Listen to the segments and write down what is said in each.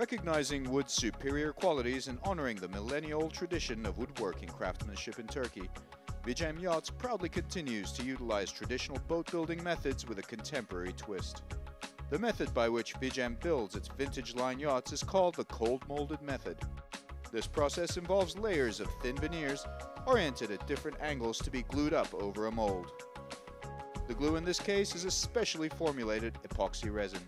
Recognizing wood's superior qualities and honoring the millennial tradition of woodworking craftsmanship in Turkey, Vicem Yachts proudly continues to utilize traditional boat building methods with a contemporary twist. The method by which Vicem builds its vintage line yachts is called the cold molded method. This process involves layers of thin veneers oriented at different angles to be glued up over a mold. The glue in this case is a specially formulated epoxy resin.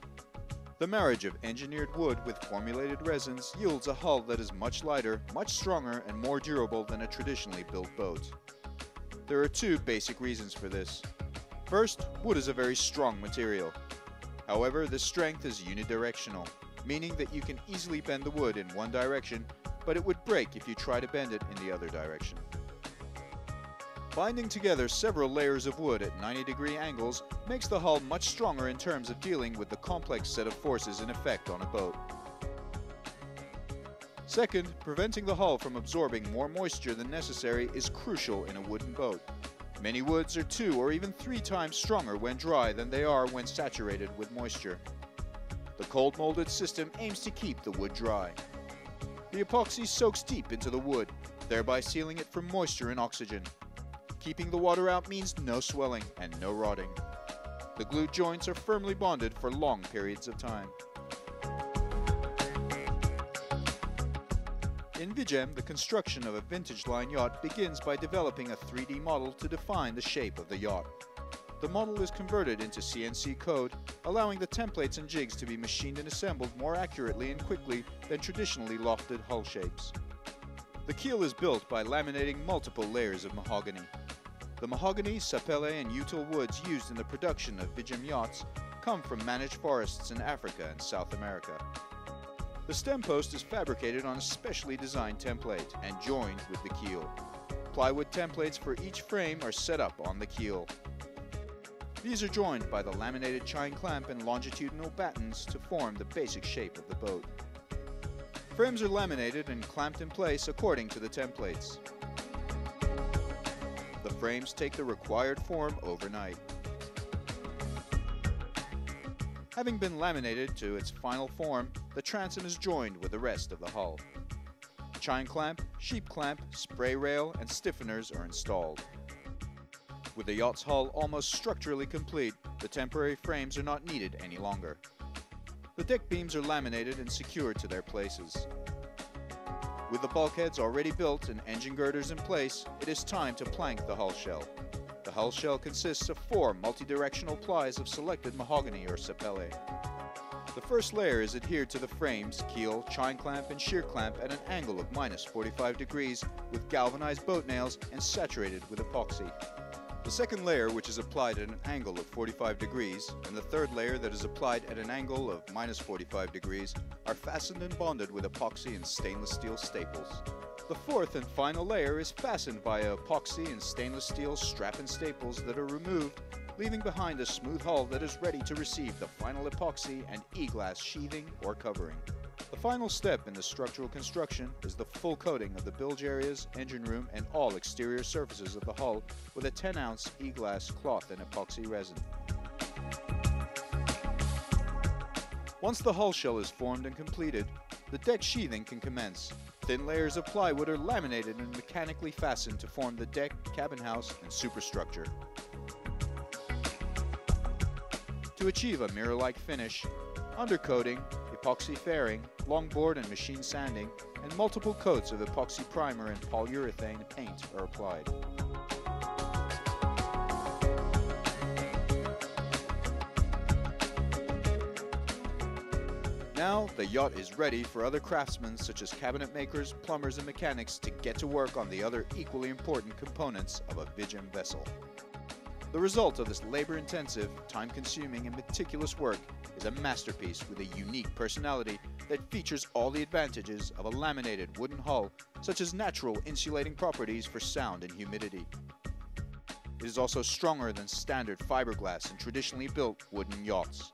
The marriage of engineered wood with formulated resins yields a hull that is much lighter, much stronger, and more durable than a traditionally built boat. There are two basic reasons for this. First, wood is a very strong material. However, this strength is unidirectional, meaning that you can easily bend the wood in one direction, but it would break if you try to bend it in the other direction. Binding together several layers of wood at 90-degree angles makes the hull much stronger in terms of dealing with the complex set of forces in effect on a boat. Second, preventing the hull from absorbing more moisture than necessary is crucial in a wooden boat. Many woods are 2 or even 3 times stronger when dry than they are when saturated with moisture. The cold molded system aims to keep the wood dry. The epoxy soaks deep into the wood, thereby sealing it from moisture and oxygen. Keeping the water out means no swelling and no rotting. The glued joints are firmly bonded for long periods of time. In Vicem, the construction of a vintage line yacht begins by developing a 3D model to define the shape of the yacht. The model is converted into CNC code, allowing the templates and jigs to be machined and assembled more accurately and quickly than traditionally lofted hull shapes. The keel is built by laminating multiple layers of mahogany. The mahogany, sapele, and util woods used in the production of Vicem yachts come from managed forests in Africa and South America. The stem post is fabricated on a specially designed template and joined with the keel. Plywood templates for each frame are set up on the keel. These are joined by the laminated chine clamp and longitudinal battens to form the basic shape of the boat. Frames are laminated and clamped in place according to the templates. The frames take the required form overnight. Having been laminated to its final form, the transom is joined with the rest of the hull. Chine clamp, sheep clamp, spray rail, and stiffeners are installed. With the yacht's hull almost structurally complete, the temporary frames are not needed any longer. The deck beams are laminated and secured to their places. With the bulkheads already built and engine girders in place, it is time to plank the hull shell. The hull shell consists of 4 multi-directional plies of selected mahogany or sapele. The first layer is adhered to the frames, keel, chine clamp, and shear clamp at an angle of -45 degrees with galvanized boat nails and saturated with epoxy. The second layer, which is applied at an angle of 45 degrees, and the third layer that is applied at an angle of -45 degrees, are fastened and bonded with epoxy and stainless steel staples. The fourth and final layer is fastened via epoxy and stainless steel strap and staples that are removed, leaving behind a smooth hull that is ready to receive the final epoxy and e-glass sheathing or covering. The final step in the structural construction is the full coating of the bilge areas, engine room, and all exterior surfaces of the hull with a 10-ounce e-glass cloth and epoxy resin. Once the hull shell is formed and completed, the deck sheathing can commence. Thin layers of plywood are laminated and mechanically fastened to form the deck, cabin house, and superstructure. To achieve a mirror-like finish, undercoating, epoxy fairing, longboard and machine sanding, and multiple coats of epoxy primer and polyurethane paint are applied. Now, the yacht is ready for other craftsmen such as cabinet makers, plumbers, and mechanics to get to work on the other equally important components of a Vicem vessel. The result of this labor-intensive, time-consuming, and meticulous work is a masterpiece with a unique personality that features all the advantages of a laminated wooden hull, such as natural insulating properties for sound and humidity. It is also stronger than standard fiberglass and traditionally built wooden yachts.